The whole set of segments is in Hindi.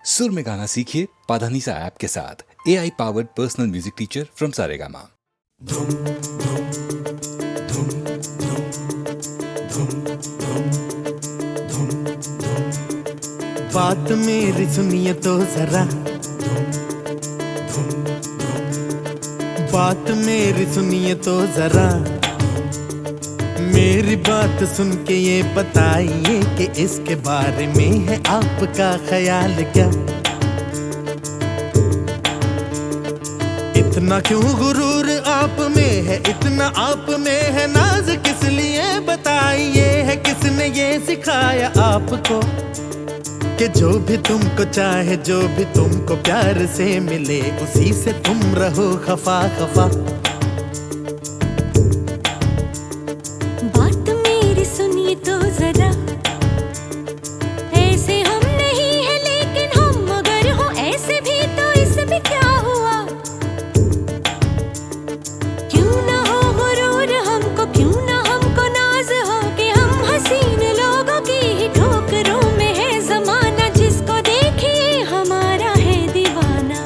सुर में गाना सीखिए पाधानीसा ऐप के साथ। AI powered personal music teacher from Saregama. बात मेरी सुनिए तो जरा, बात मेरी सुनिए तो जरा, मेरी बात सुन के ये बताइए कि इसके बारे में है आपका ख्याल क्या। इतना क्यों गुरूर आप में है, इतना आप में है नाज किस लिए बताइए, है किसने ये सिखाया आपको कि जो भी तुमको चाहे, जो भी तुमको प्यार से मिले, उसी से तुम रहो खफा खफा। बात मेरी सुनिए तो जरा, ऐसे हम नहीं है लेकिन हम अगर हो ऐसे भी तो इसमें क्या हुआ। क्यों ना हो गुरूर हमको, क्यों ना हमको नाज हो कि हम हसीन लोगों की ही ठोकरों में है जमाना, जिसको देखिए हमारा है दीवाना।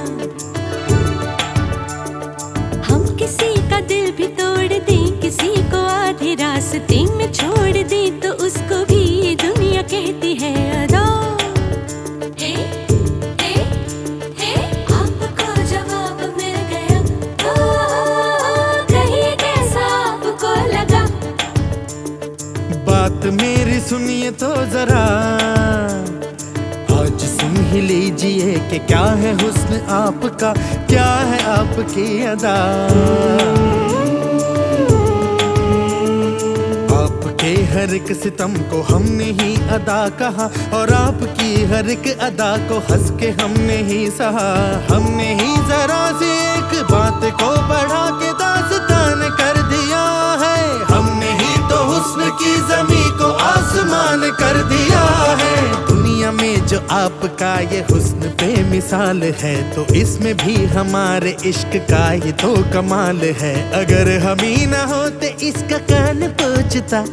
हम किसी का दिल भी तोड़ दें, किसी को आधे रास्ते में छोड़ दें, तो उसको भी ये दुनिया कहती है अदा। हे, हे, हे, आपको जवाब मिल गया, कहिए कैसा आपको लगा। बात मेरी सुनिए तो जरा, आज सुन ही लीजिए कि क्या है हुस्न आपका, क्या है आपकी अदा। आपके हर एक सितम को हमने ही अदा कहा, और आपकी हर एक अदा को हंस के हमने ही सहा। हमने ही जरा सी एक बात को बढ़ा के दास्तान कर दिया है, हमने ही तो हुस्न की ज़मीं को आसमान कर दिया है। दुनिया में जो आपका ये हुस्न बेमिसाल है, तो इसमें भी हमारे इश्क का ये तो कमाल है। अगर हम ही ना होते इसका कान पूछता,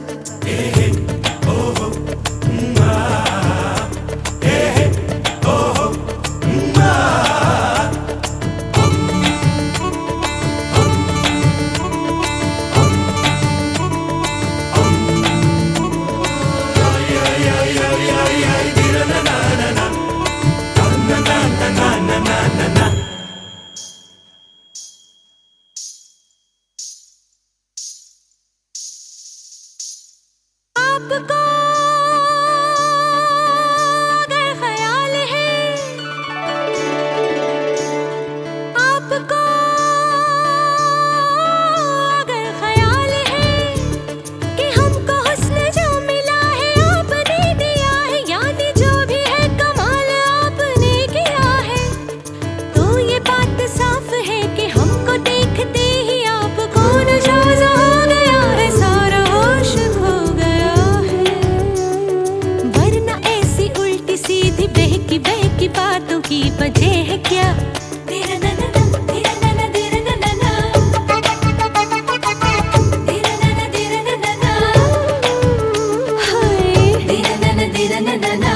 आपको अगर ख्याल है, आपको अगर ख्याल है कि हमको हुस्न जो मिला है आपने दिया है, यानी जो भी है कमाल आपने किया है, तो ये बात साफ है कि हमको देखते ही आपको नशा हो गया है, सारा होश खो गया है। वरना ऐसी उल्टी सीधी बहकी बहकी बातों की वजह है क्या। तेरा नैना, तेरा नैना, तेरा नैना, तेरा नैना, तेरा नैना, हाय तेरा नैना, तेरा नैना,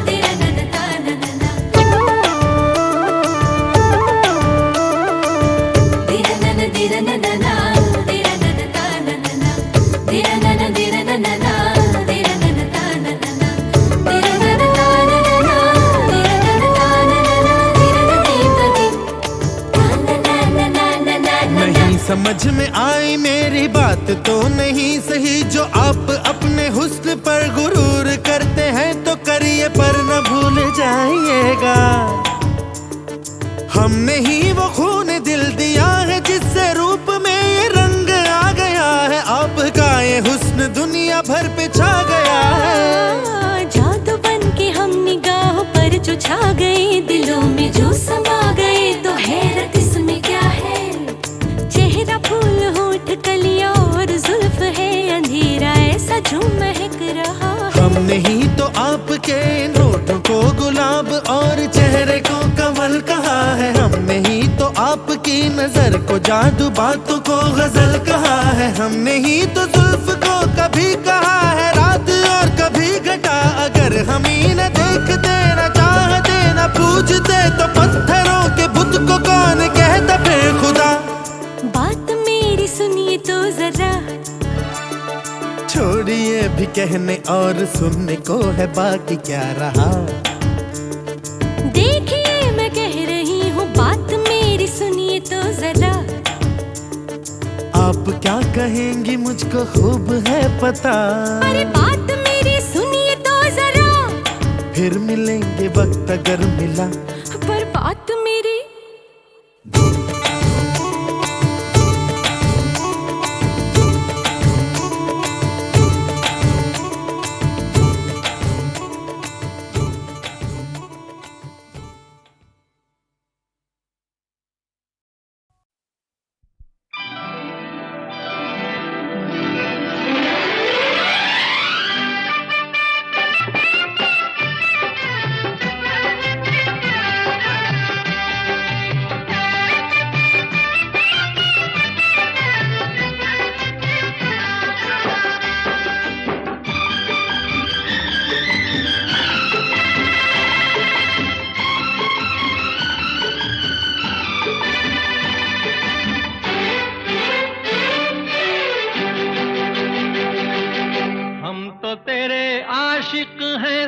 तेरा नैना, ताना नैना, तेरा नैना, तेरा नैना, तेरा नैना, ताना नैना, तेरा नैना, तेरा नैना, तेरा नैना, ताना नैना, तेरा नैना, ताना नैना, तेरा नैना, ताना नैना, तेरा नैना, ताना नैना। नहीं समझ में आई मेरी बात तो नहीं सही, जो आप अपने हुस्न पर गुरूर करते हैं तो करिए पर न भूल जाइएगा। हमने ही वो खून दिल दिया है जिससे रूप में ये रंग आ गया है, आपका ये हुस्न दुनिया भर पे छा गया है। जादू बन के हम निगाहों पर जो छा गए, दिलों में जो समा गए, तो हैरत इसमें क्या है। चेहरा फूल होठ कलियां और जुल्फ है अंधेरा ऐसा जो महक रहा है। हमने ही तो आपके नोटों को गुलाब और चेहरे को कमल कहा है, हमने ही तो आपकी नजर को जादू, बातों को गजल कहा है। हमने ही तो जुल्फ को कभी कहा है रात और कभी घटा, अगर हम ही न देखते न चाहते न पूछ भी कहने और सुनने को है, बाकी क्या रहा। देखिए मैं कह रही हूँ बात मेरी सुनिए तो जरा। आप क्या कहेंगी मुझको खूब है पता। अरे बात मेरी सुनिए तो जरा। फिर मिलेंगे वक्त अगर मिला, पर बात मेरी।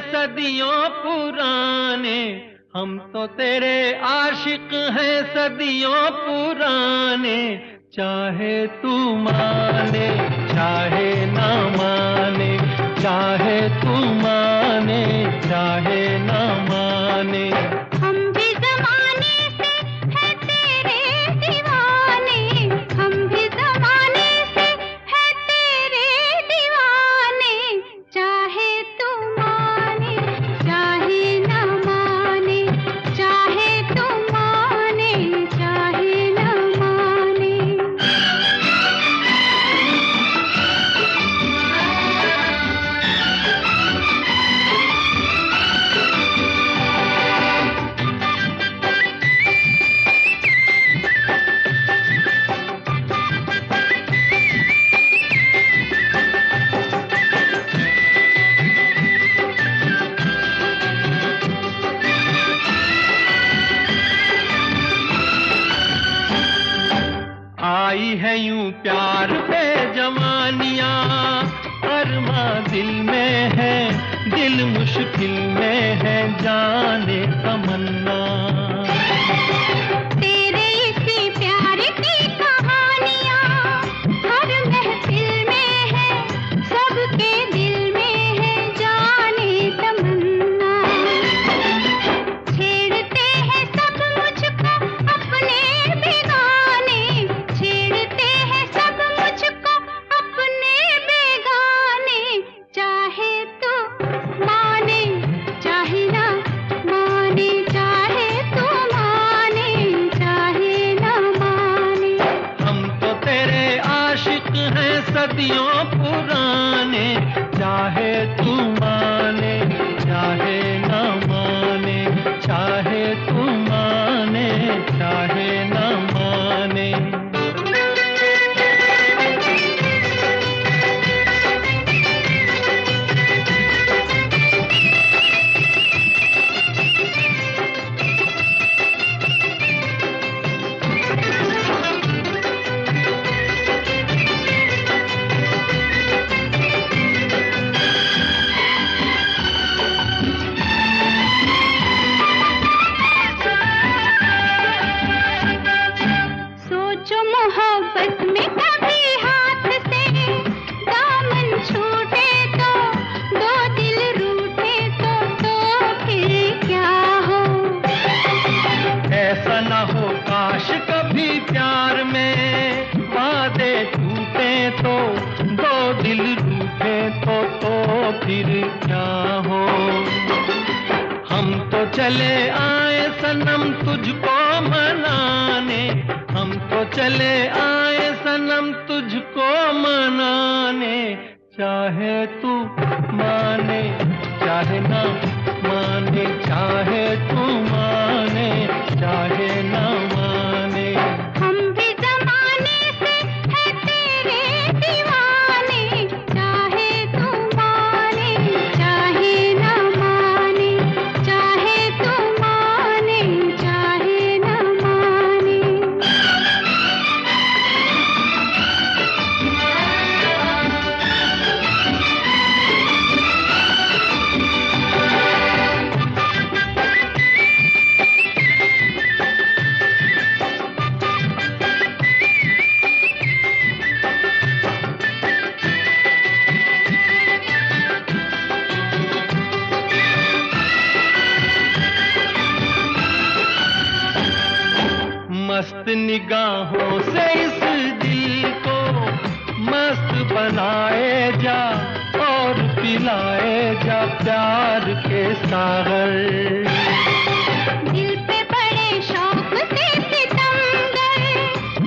सदियों पुराने, हम तो तेरे आशिक हैं सदियों पुराने। चाहे तू माने चाहे ना माने, चाहे तू माने चाहे ना माने। हम भी ज़माने से है तेरे दीवाने, हम भी ज़माने से है तेरे दीवाने। चाहे तू माने चाहे ना माने, चाहे तू माने चाहे ना माने। आई है यूं प्यार पे जवानियां, अरमा दिल में है, दिल मुश्किल में है, जाने तमन्ना। तेरे इसी प्यार की कहानियाँ हर महफिल में है, सबके दिल में है, जाने तमन्ना। छेड़ते हैं सब मुझको अपने बेगाने, छेड़ते हैं सब मुझको अपने बेगाने। चाहे तो माने चाहे ना माने, चाहे तो माने चाहे ना माने। हम तो तेरे आशिक हैं सदियों पुराने। चाहे तू माने चाहे ना माने, चाहे तू माने चाहे ना माने। सोचो मोहब्बत में कभी हाथ से दामन छूटे तो, दो दिल रूठे तो फिर क्या हो। ऐसा ना हो काश कभी प्यार में वादे टूटे तो, दो दिल रूठे तो फिर क्या हो। हम तो चले आए सनम तुझको मनाने, हम तो चले आए सनम तुझको मनाने। चाहे तू माने चाहे ना माने, चाहे तू माने चाहे ना माने। हम भी ज़माने से है तेरे दीवाने, चाहे तू माने चाहे ना माने, चाहे तू माने चाहे ना माने। मस्त निगाहों से इस दिल को मस्त बनाए जा और पिलाए जा प्यार के सागर। दिल पे बड़े शौक से सितमगर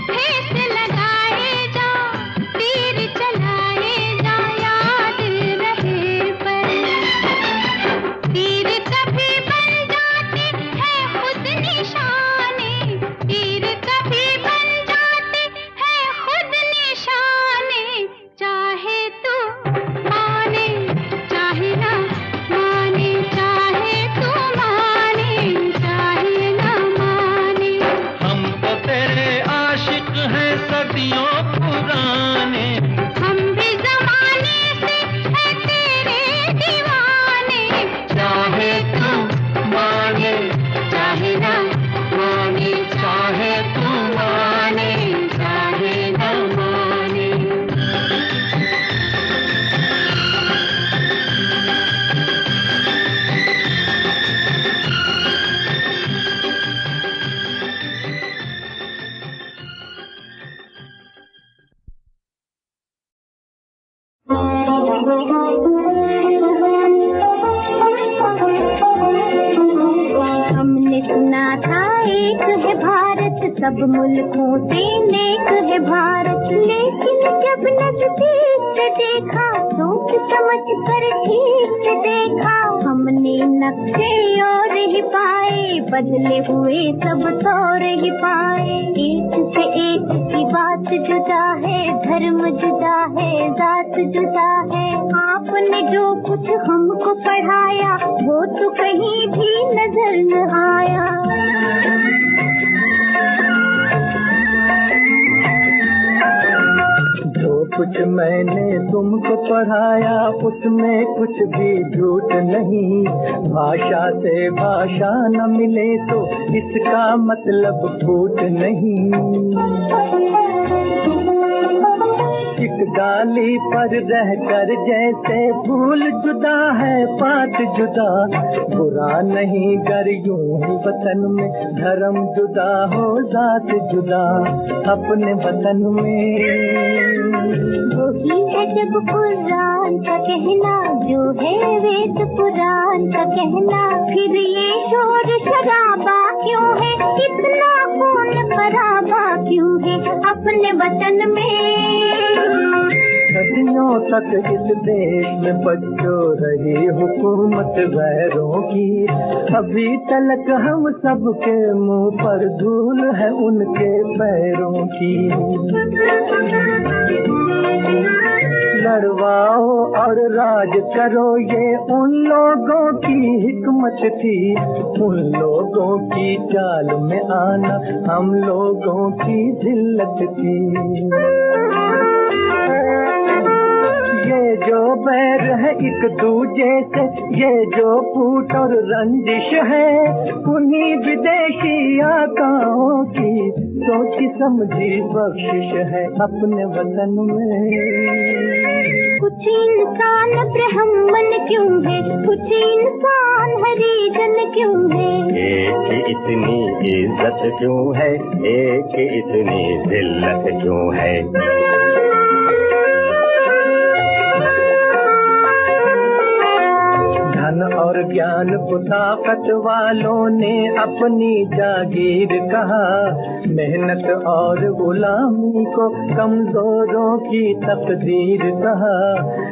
ठेस लगाए जा, तीर चलाए जा, याद रहे पर तीर कभी बन जाते हैं खुद निशाने, तीर कभी बन जाते हैं खुद निशाने। चाहे तू माने चाहे ना माने, चाहे तू माने चाहे ना माने। हम तो तेरे आशिक हैं सदियों पुराने, हम भी जमाने से हैं तेरे दीवाने। चाहे तू माने चाहे ना माने, चाहे तू माने चाहे ना माने। हमने सुना था एक है भारत, सब मुल्कों से नेक है भारत, लेकिन जब नजदीक से देखा सोच समझ कर ठीक से देखा, हमने नक्शे और ही पाए, बदले हुए सब तौर ही पाए। एक से एक की बात जुदा है, धर्म जुदा है, जात जुदा है। आपने जो कुछ हमको पढ़ाया वो तो कहीं भी नजर न आया। जो कुछ मैंने तुमको पढ़ाया उसमें कुछ भी झूठ नहीं, भाषा से भाषा न मिले तो इसका मतलब फूट नहीं। एक डाली पर रहकर जैसे फूल जुदा है पात जुदा, बुरा नहीं गर यूं ही वतन में धर्म जुदा हो जात जुदा, अपने वतन में। वही है जब कुरान का कहना, जो है वेद पुराण का कहना, फिर ये शोर शराबा क्यों है, इतना खून खराबा क्यों है अपने वतन में। सदियों तक इस देश में बच्चों रही हुकूमत गैरों की, अभी तक हम सबके मुंह पर धूल है उनके पैरों की। लड़वाओ और राज करो ये उन लोगों की हिकमत थी, उन लोगों की चाल में आना हम लोगों की जिल्लत थी। ये जो बैर है एक दूजे से, ये जो फूट और रंजिश है, उन्हीं विदेशी आकाओं की सोची समझी बख्शिश है अपने वतन में। कुछ इंसान ब्राह्मण क्यों है, कुछ इंसान हरिजन क्यों है, एक इतनी इज्जत क्यों है, एक इतनी जिल्लत क्यों है। धन और ज्ञान को ताकत वालों ने अपनी जागीर कहा, मेहनत और गुलामी को कमजोरों की तकदीर कहा।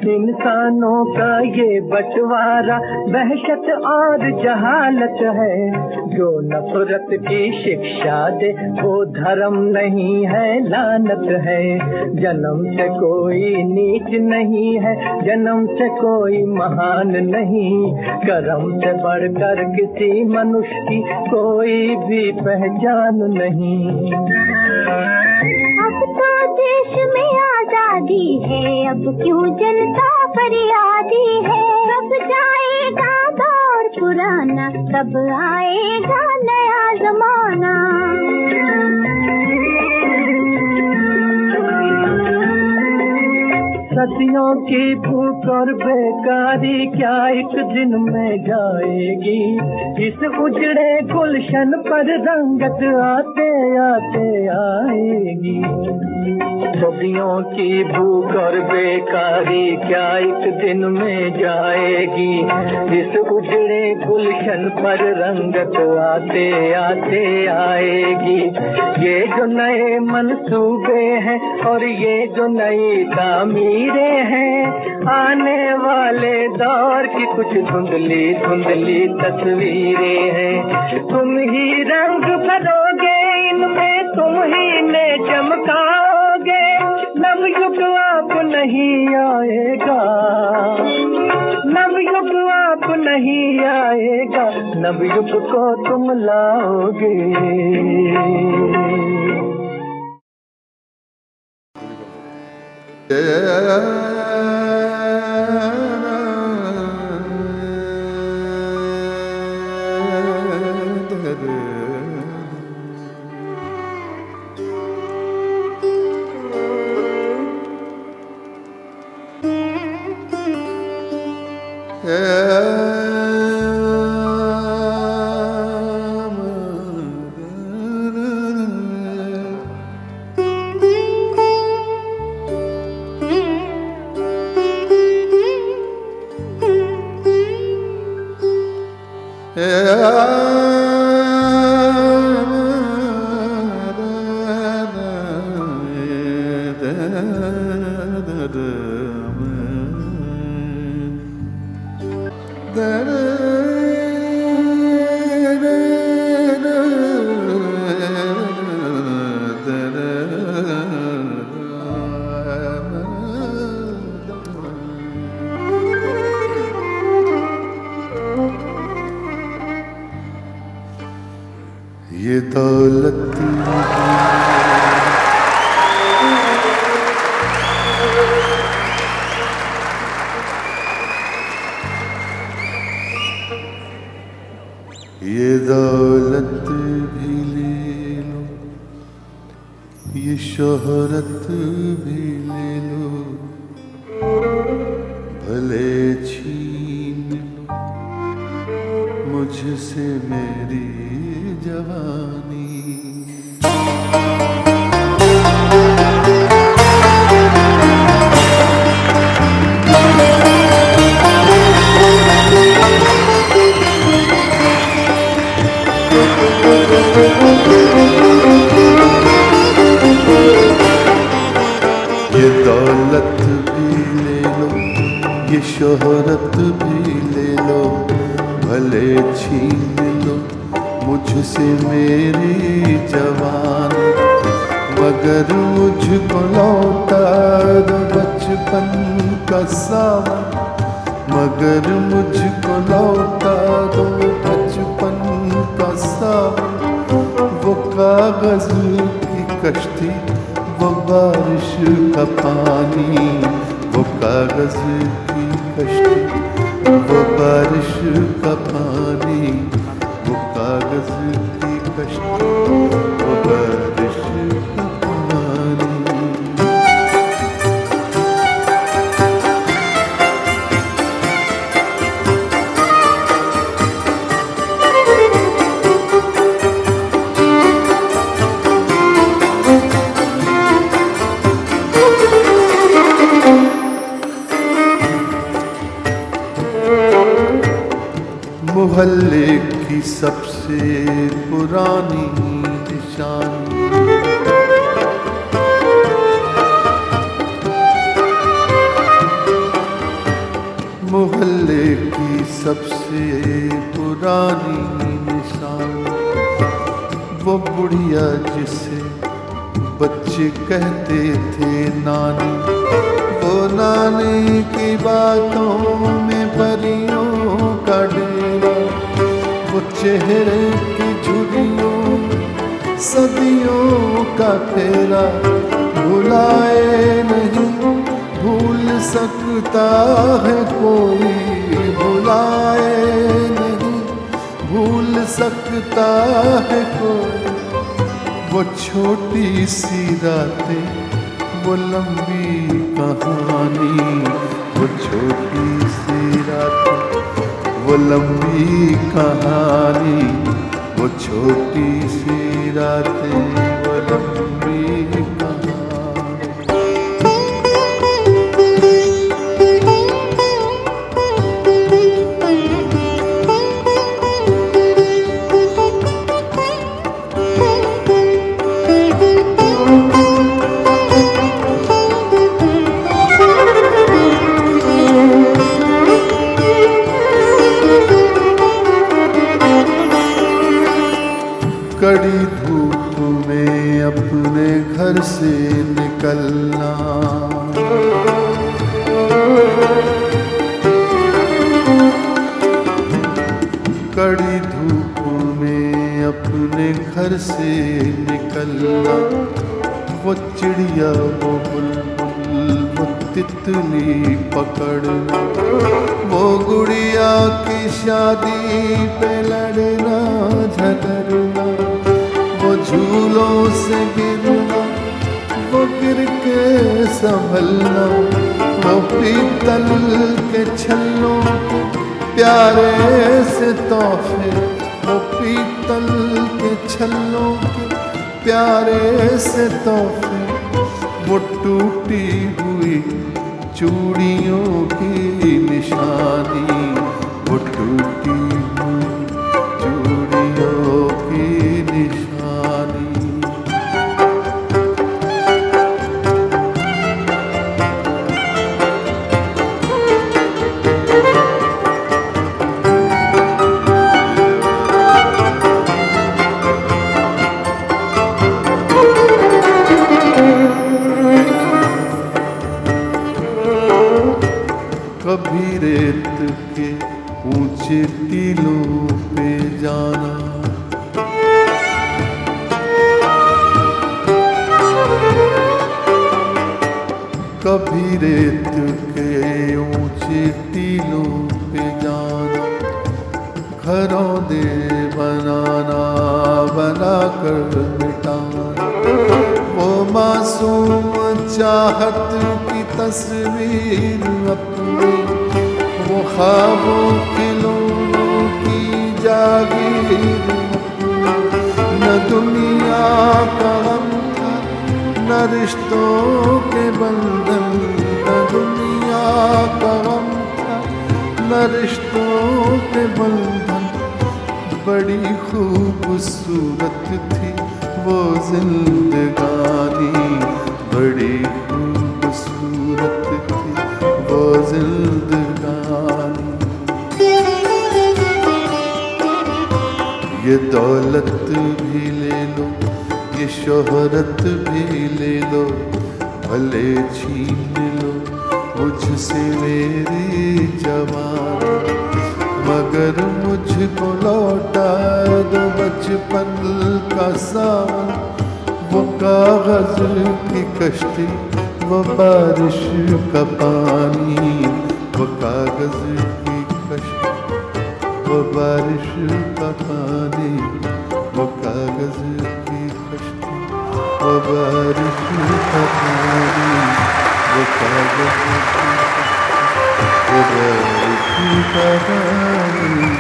इंसानों का ये बंटवारा वहशत और जहालत है, जो नफरत की शिक्षा दे वो धर्म नहीं है लानत है। जन्म से कोई नीच नहीं है, जन्म से कोई महान नहीं, कर्म से बढ़कर किसी मनुष्य की कोई भी पहचान नहीं। अब तो देश में आजादी है, अब क्यों जनता फरियादी है। कब जाएगा दौर पुराना, कब आएगा नया जमाना। सदियों की भूख और बेकारी क्या एक दिन में जाएगी। इस उजड़े गुलशन पर रंगत आते आते आएगी। सदियों की भूख और बेकारी क्या एक दिन में जाएगी। इस उजड़े गुलशन पर रंगत आते आते आएगी। ये जो नए मंसूबे हैं और ये जो नई तामीरें हैं, आने वाले दौर की कुछ धुंधली धुंधली तस्वीरें हैं। तुम ही रंग भरोगे इनमें, तुम ही ने चमकाओगे। नवयुग आप नहीं आएगा, नवयुग आप नहीं आएगा, नवयुग को तुम लाओगे। ये दौलत ये दौलत भी ले लो, ये शोहरत भी ले लो, भले छीन लो मुझसे मेरी जवानी। ये दौलत भी ले लो, ये शोहरत भी ले लो, भले छीन लो मुझसे मेरी जवान, मगर मुझको लौटा दो बचपन का सावन, मगर मुझको लौटा दो बचपन का सावन। वो कागज की कश्ती, वो बारिश का पानी, वो कागज की कश्ती, वो बारिश का पानी, वो कागज की कश्ती, वो बारिश का पानी। मोहल्ले की सबसे पुरानी निशानी, मोहल्ले की सबसे पुरानी निशानी, वो बुढ़िया जिसे बच्चे कहते थे नानी, वो नानी की बातों में परियों का डेरा, वो चेहरे की झुर्रियों सदियों का फेरा, भुलाए नहीं भूल सकता है कोई, भुलाए नहीं भूल सकता है कोई। वो छोटी सी रातें, वो लंबी कहानी, वो छोटी सी रात, वो लंबी कहानी, वो छोटी सी रातें, वो लंबी कहानी। कड़ी धूप में अपने घर से निकलना, कड़ी धूप में अपने घर से निकलना, वो चिड़िया वो बुलबुल वो तितली पकड़ना, वो गुड़िया की शादी पे लड़ना झगड़ना, वो झूलों से गिरना, वो गिर के संभलना, वो पीतल के छल्लों प्यारे से तोहफे, वो पीतल के छल्लों के प्यारे से तोहफे, वो टूटी हुई चूड़ियों की निशानी, वो टूटी हुई चूड़ियों की निशानी। कभी रेत के ऊंचे टीलों पे जाना, कभी रेत के ऊंचे टीलों पे जाना, घरौंदे बनाना बनाकर मिटाना, वो मासूम चाहत की तस्वीर अपनी, वो ख्वाबों खिलौनों की जागीर अपनी, न दुनिया का गम था न रिश्तों के बंधन, न दुनिया का गम था न रिश्तों के बंधन, बड़ी खूबसूरत थी वो जिंदगानी, बड़ी खूबसूरत थी वो जिंदगानी। ये दौलत भी ले लो, ये शोहरत भी ले लो, भले छीन लो मुझसे मेरी जवानी, मगर मुझको लौटा दो बचपन का सावन, वो कागज की कश्ती, वो बारिश का पानी, वो कागज की कश्ती, वो बारिश का पानी, वो कागज की कश्ती, वो बारिश का पानी, वो कागज की कश्ती, वो बारिश का पानी।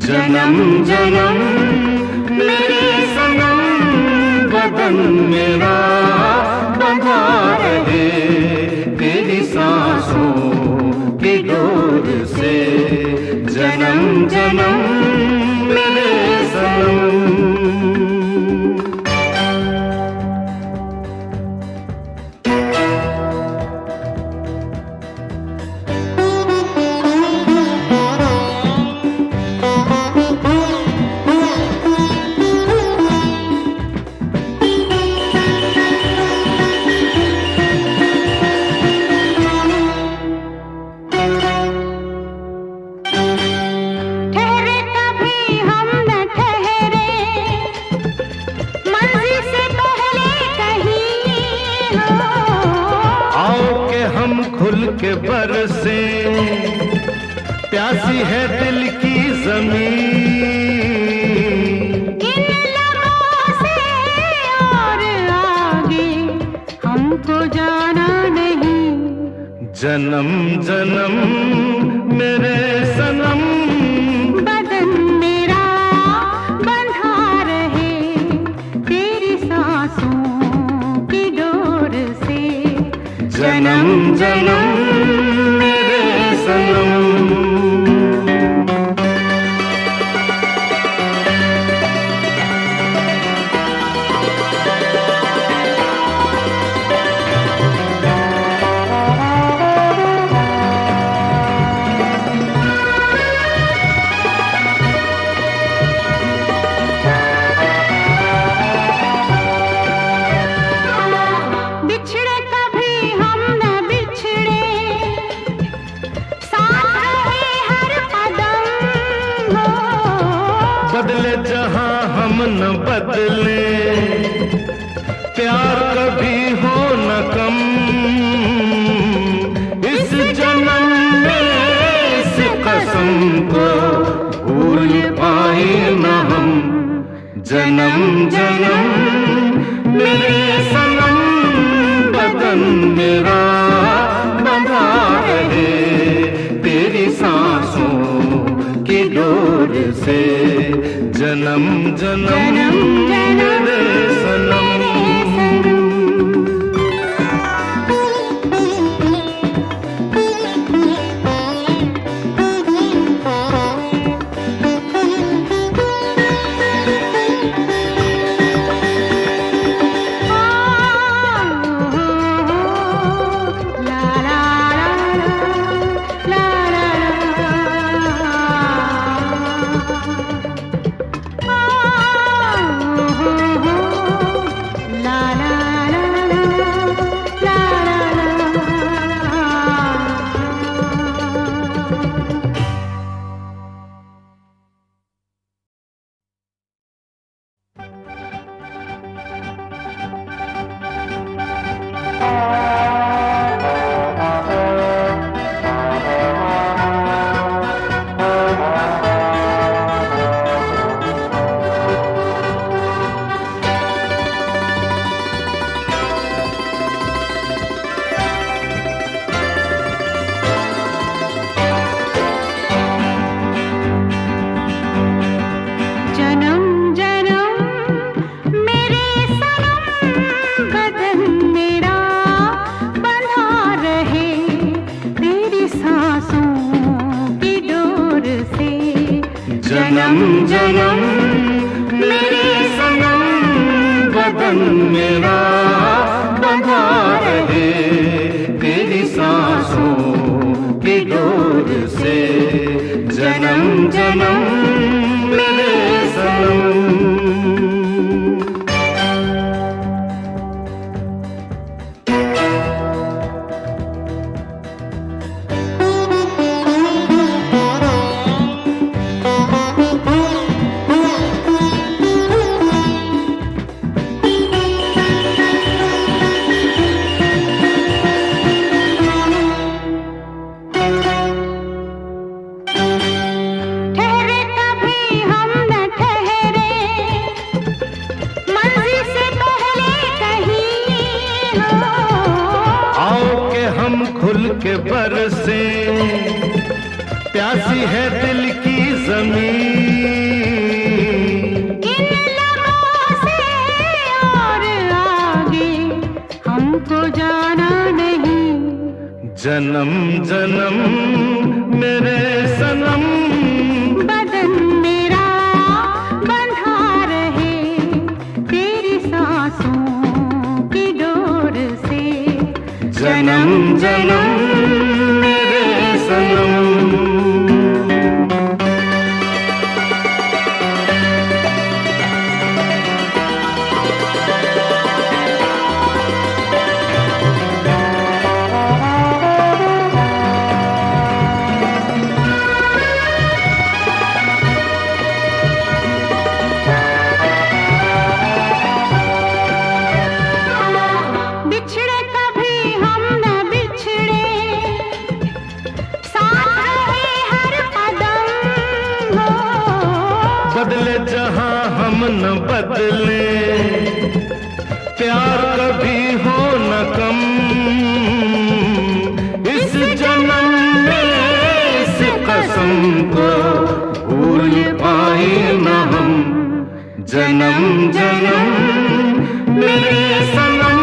जन्म जन्म मेरे सनम बदन मेरा बंधा रहे तेरी सांसों की डोर से। जन्म जन्म मेरे सनम। के बरसे, प्यासी है दिल की जमीन। इन लबों से और आगे हमको जाना नहीं। जन्म जन्म मेरे सनम, बदन मेरा बंधा रहे तेरी सांसों की डोर से। जन्म जन्म मेरे सनम। बिछड़े कभी हम न बिछड़े, साथ रहे हर कदम हो। बदले जहां हम न बदले, प्यार कभी हो न कम। इस जन्म में इस कसम को भूल पाए न हम। जन्म जन्म मेरे सनम, बदन मेरा बंधा रहे तेरी सांसों की डोर से। जन्म जन्म मेरे सनम। ला ला ला ला जन्म जन्म मेरे सनम, बदन मेरा बंधा रहे तेरी सांसों की डोर से। जन्म जन्म मेरे सनम, बदन मेरा बंधा रहे तेरी सांसों की डोर से। जन्म जन्म मेरे सनम। ठहरे कभी हम न ठहरे, मंजिल से पहले कहीं हो। आओ के हम खुल के बरसे, प्यासी है दिल की जमीन। इन लबों से और आगे हमको जाना नहीं। जन्म जन्म मेरे सनम, बदन मेरा बंधा रहे तेरी सांसों की डोर से। जन्म जन्म मेरे सनम। बिछड़े कभी हम न बिछड़े, न बदले, प्यार कभी हो न कम, इस जन्म में इस कसम को भूल पाए न हम। जन्म जन्म मेरे सनम,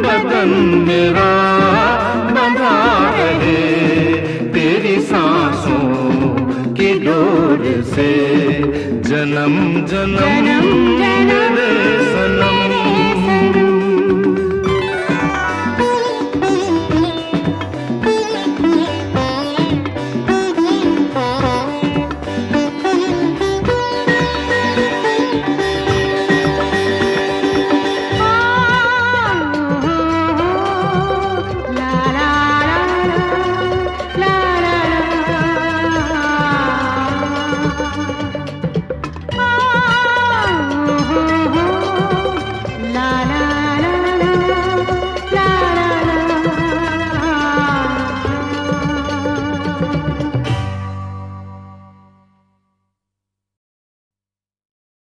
बदन मेरा बंधा रहे तेरी सांसों की डोर से। जन्म जन्म मेरे सनम। La la